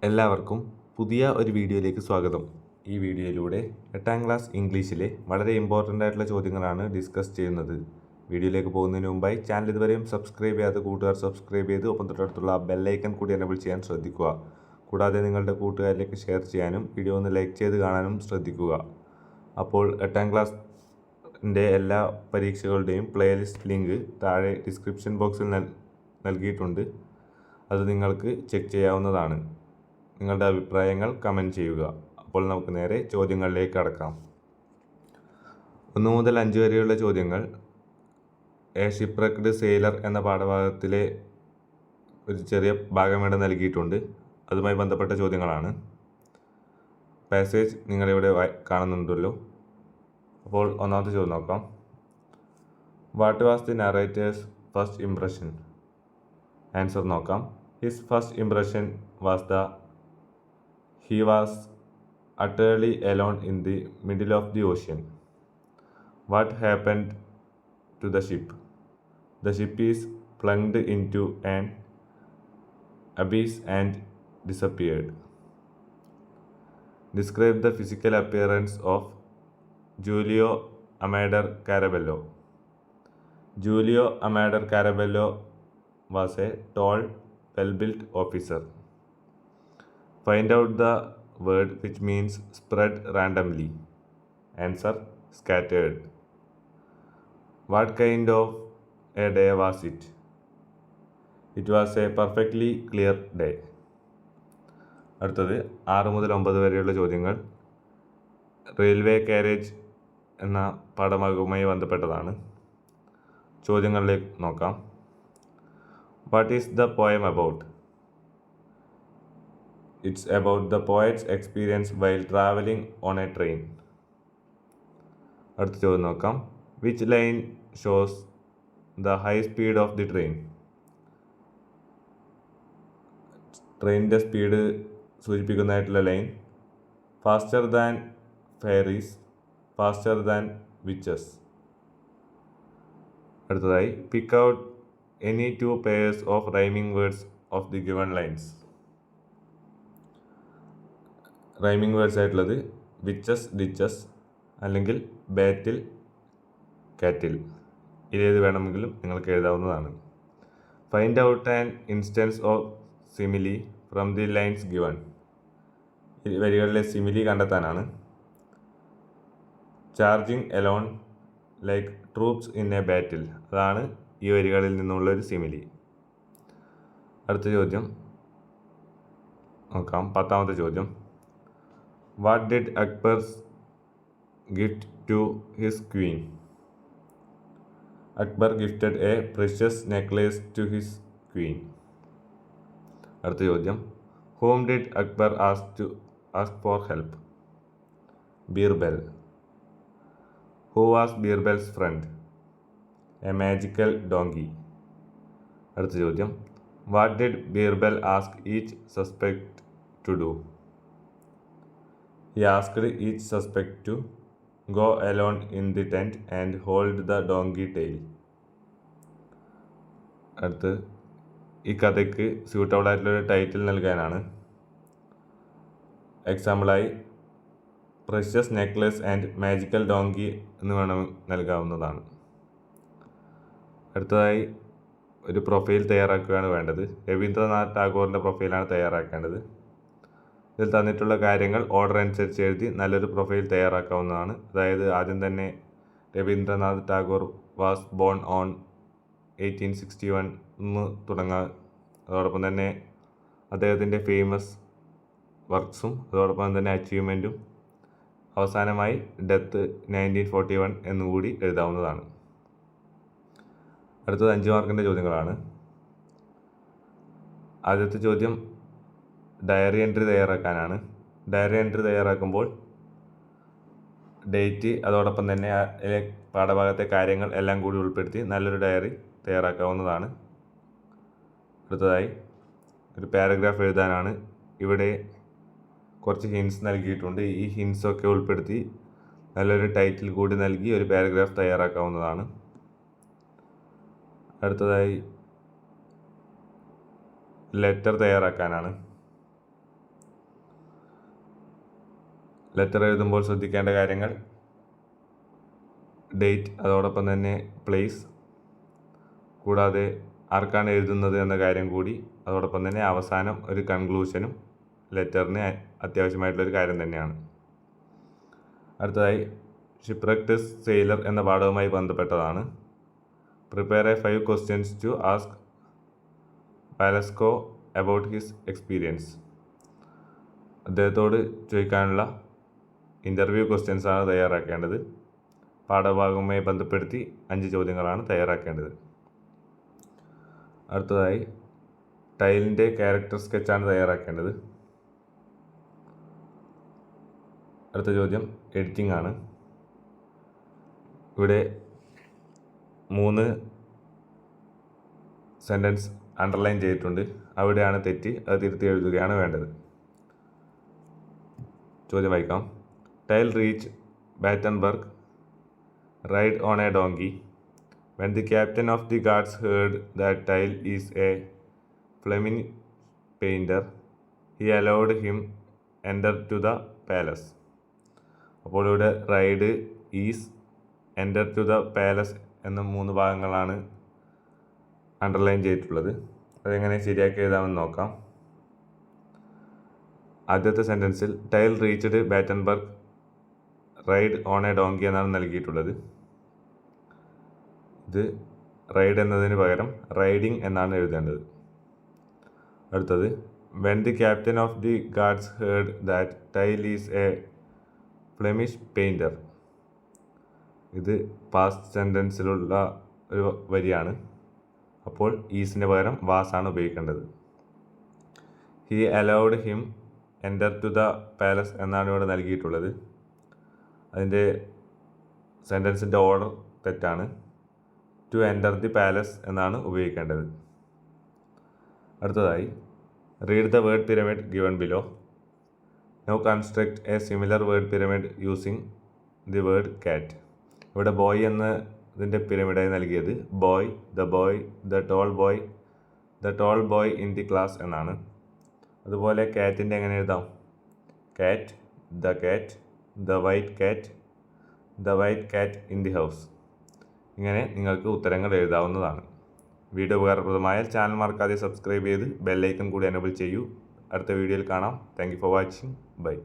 എല്ലാവർക്കും പുതിയ ഒരു വീഡിയോയിലേക്ക് സ്വാഗതം. ഈ വീഡിയോയിലൂടെ 8ാം ക്ലാസ് ഇംഗ്ലീഷിലെ വളരെ ഇമ്പോർട്ടൻ്റ് ആയിട്ടുള്ള ചോദ്യങ്ങളാണ് ഡിസ്കസ് ചെയ്യുന്നത്. വീഡിയോയിലേക്ക് പോകുന്നതിന് മുമ്പായി ചാനൽ ഇതുവരെയും സബ്സ്ക്രൈബ് ചെയ്യാത്ത കൂട്ടുകാർ സബ്സ്ക്രൈബ് ചെയ്ത് ഒപ്പം തൊട്ടടുത്തുള്ള ബെല്ലൈക്കൺ കൂടി എനേബിൾ ചെയ്യാൻ ശ്രദ്ധിക്കുക. കൂടാതെ നിങ്ങളുടെ കൂട്ടുകാരിലേക്ക് ഷെയർ ചെയ്യാനും വീഡിയോ ഒന്ന് ലൈക്ക് ചെയ്ത് കാണാനും ശ്രദ്ധിക്കുക. അപ്പോൾ 8ാം ക്ലാസ്സിൻ്റെ എല്ലാ പരീക്ഷകളുടെയും പ്ലേലിസ്റ്റ് ലിങ്ക് താഴെ ഡിസ്ക്രിപ്ഷൻ ബോക്സിൽ നൽകിയിട്ടുണ്ട്. അത് നിങ്ങൾക്ക് ചെക്ക് ചെയ്യാവുന്നതാണ്. നിങ്ങളുടെ അഭിപ്രായങ്ങൾ കമൻറ്റ് ചെയ്യുക. അപ്പോൾ നമുക്ക് നേരെ ചോദ്യങ്ങളിലേക്ക് കടക്കാം. 1 മുതൽ 5 വരെയുള്ള ചോദ്യങ്ങൾ എ ഷിപ്രക്ഡ് സെയിലർ എന്ന പാഠഭാഗത്തിലെ ഒരു ചെറിയ ഭാഗം ഇവിടെ നൽകിയിട്ടുണ്ട്. അതുമായി ബന്ധപ്പെട്ട ചോദ്യങ്ങളാണ്. പാസേജ് നിങ്ങളിവിടെ കാണുന്നുണ്ടല്ലോ. അപ്പോൾ ഒന്നാമത്തെ ചോദ്യം നോക്കാം. What was the narrator's first impression? Answer നോക്കാം. His first impression was he was utterly alone in the middle of the ocean. What happened to the ship? The ship is plunged into an abyss and disappeared. Describe the physical appearance of Giulio Amador Carabello. Giulio Amador Carabello was a tall, well-built officer. Find out the word which means spread randomly. Answer: scattered. What kind of a day was it? It was a perfectly clear day. അടുത്തത് 6 മുതൽ 9 വരെയുള്ള ചോദ്യങ്ങൾ railway carriage എന്ന പാഠഭാഗവുമായി ബന്ധപ്പെട്ടതാണ്. ചോദ്യങ്ങളിലേക്ക് നോക്കാം. What is the poem about? It's about the poet's experience while traveling on a train. അടുത്ത ചോദ്യം നോക്കാം. Which line shows the high speed of the train? ട്രെയിനിൻ്റെ സ്പീഡ് സൂചിപ്പിക്കുന്നതായിട്ടുള്ള line faster than fairies, faster than witches. അടുത്തതായി pick out any 2 pairs of rhyming words of the given lines. Rhyming words ആയിട്ടുള്ളത് witches, ditches അല്ലെങ്കിൽ battle, cattle. ഇതേത് വേണമെങ്കിലും നിങ്ങൾക്ക് എഴുതാവുന്നതാണ്. Find out an instance of simile from the lines given. ഈ വരികളിലെ simile കണ്ടെത്താനാണ്. Charging along like troops in a battle. അതാണ് ഈ വരികളിൽ നിന്നുള്ള ഒരു സിമിലി. അടുത്ത ചോദ്യം നോക്കാം. 10ാമത്തെ ചോദ്യം. What did Akbar gift to his queen? Akbar gifted a precious necklace to his queen. അടുത്ത ചോദ്യം. Whom did Akbar ask for help? Birbal. Who was Birbal's friend? A magical donkey. അടുത്ത ചോദ്യം. What did Birbal ask each suspect to do? He asked each suspect to go alone in the tent and hold the donkey tail. അടുത്ത് ഈ കഥയ്ക്ക് suitable ആയിട്ടുള്ളൊരു title നൽകാനാണ്. എക്സാമ്പിളായി precious necklace and magical donkey എന്ന് വേണം നൽകാവുന്നതാണ്. അടുത്തതായി ഒരു പ്രൊഫൈൽ തയ്യാറാക്കുകയാണ് വേണ്ടത്. രവീന്ദ്രനാഥ് ടാഗോറിൻ്റെ പ്രൊഫൈലാണ് തയ്യാറാക്കേണ്ടത്. ഇതിൽ തന്നിട്ടുള്ള കാര്യങ്ങൾ ഓർഡർ അനുസരിച്ച് എഴുതി നല്ലൊരു പ്രൊഫൈൽ തയ്യാറാക്കാവുന്നതാണ്. അതായത് ആദ്യം തന്നെ Rabindranath Tagore was born on 1861 എന്ന് തുടങ്ങുക. അതോടൊപ്പം തന്നെ അദ്ദേഹത്തിൻ്റെ ഫേമസ് വർക്ക്സും അതോടൊപ്പം തന്നെ അച്ചീവ്മെൻറ്റും അവസാനമായി ഡെത്ത് 1941 എന്നുകൂടി എഴുതാവുന്നതാണ്. അടുത്തത് 5 മാർക്കിൻ്റെ ചോദ്യങ്ങളാണ്. ആദ്യത്തെ ചോദ്യം ഡയറി എൻട്രി തയ്യാറാക്കാനാണ്. ഡയറി എൻട്രി തയ്യാറാക്കുമ്പോൾ ഡേറ്റ് അതോടൊപ്പം തന്നെ പാഠഭാഗത്തെ കാര്യങ്ങൾ എല്ലാം കൂടി ഉൾപ്പെടുത്തി നല്ലൊരു ഡയറി തയ്യാറാക്കാവുന്നതാണ്. അടുത്തതായി ഒരു പാരഗ്രാഫ് എഴുതാനാണ്. ഇവിടെ കുറച്ച് ഹിൻസ് നൽകിയിട്ടുണ്ട്. ഈ ഹിൻസൊക്കെ ഉൾപ്പെടുത്തി നല്ലൊരു ടൈറ്റിൽ കൂടി നൽകി ഒരു പാരഗ്രാഫ് തയ്യാറാക്കാവുന്നതാണ്. അടുത്തതായി ലെറ്റർ തയ്യാറാക്കാനാണ്. ലെറ്റർ എഴുതുമ്പോൾ ശ്രദ്ധിക്കേണ്ട കാര്യങ്ങൾ: ഡേറ്റ്, അതോടൊപ്പം തന്നെ പ്ലേസ്, കൂടാതെ ആർക്കാണ് എഴുതുന്നത് എന്ന കാര്യം കൂടി, അതോടൊപ്പം തന്നെ അവസാനം ഒരു കൺക്ലൂഷനും ലെറ്ററിന് അത്യാവശ്യമായിട്ടുള്ളൊരു കാര്യം തന്നെയാണ്. അടുത്തതായി ഷിപ്രക്ട് സെയിലർ എന്ന പാഠവുമായി ബന്ധപ്പെട്ടതാണ്. Prepare a 5 questions to ask Valesco about his experience. അദ്ദേഹത്തോട് ചോദിക്കാനുള്ള ഇൻ്റർവ്യൂ ക്വസ്റ്റ്യൻസാണ് തയ്യാറാക്കേണ്ടത്. പാഠഭാഗവുമായി ബന്ധപ്പെടുത്തി 5 ചോദ്യങ്ങളാണ് തയ്യാറാക്കേണ്ടത്. അടുത്തതായി ടൈലിൻ്റെ ക്യാരക്ടർ സ്കെച്ചാണ് തയ്യാറാക്കേണ്ടത്. അടുത്ത ചോദ്യം എഡിറ്റിംഗ് ആണ്. ഇവിടെ 3 സെൻറ്റൻസ് അണ്ടർലൈൻ ചെയ്തിട്ടുണ്ട്. അവിടെയാണ് തെറ്റ്, അത് തിരുത്തി എഴുതുകയാണ് വേണ്ടത്. ചോദ്യം വായിക്കാം. Tyl reach Battenberg, ride on a donkey. When the captain of the guards heard that Tyl is a Flemish painter, he allowed him enter to the palace. അപ്പോൾ ഇവിടെ ride, is, enter to the palace എന്ന 3 ഭാഗങ്ങളാണ് underline ചെയ്തിട്ടുള്ളത്. അതെങ്ങനെ ശരിയാക്കി എഴുതാമെന്ന് നോക്കാം. ആദ്യത്തെ സെൻറ്റൻസിൽ tile reached Battenberg, ride on a donkey എന്നാണ് നൽകിയിട്ടുള്ളത്. ഇത് റൈഡ് എന്നതിന് പകരം റൈഡിങ് എന്നാണ് എഴുതേണ്ടത്. അടുത്തത് when the captain of the guards heard that Tyl is a Flemish painter. ഇത് പാസ്റ്റ് സെൻറ്റൻസിലുള്ള ഒരു വരിയാണ്. അപ്പോൾ ഈസിന് പകരം വാസ് ആണ് ഉപയോഗിക്കേണ്ടത്. He allowed him enter to the palace എന്നാണ് ഇവിടെ നൽകിയിട്ടുള്ളത്. അതിൻ്റെ സെൻറ്റൻസിൻ്റെ ഓർഡർ തെറ്റാണ്. ടു എൻ്റർ ദി പാലസ് എന്നാണ് ഉപയോഗിക്കേണ്ടത്. അടുത്തതായി read the word pyramid given below. Now construct a similar word pyramid using the word cat. ഇവിടെ ബോയ് എന്നതിൻ്റെ പിരമിഡായി നൽകിയത് boy, the boy, the tall boy in the class എന്നാണ്. അതുപോലെ കാറ്റിൻ്റെ എങ്ങനെ എഴുതാം? Cat, the cat, the white cat in the house. ഇങ്ങനെ നിങ്ങൾക്ക് ഉത്തരങ്ങൾ എഴുതാവുന്നതാണ്. വീഡിയോ ഉപകാരപ്രദമായാൽ ചാനൽ മറക്കാതെ സബ്സ്ക്രൈബ് ചെയ്ത് ബെല്ലൈക്കൺ കൂടി എനേബിൾ ചെയ്യൂ. അടുത്ത വീഡിയോയിൽ കാണാം. Thank you for watching. By.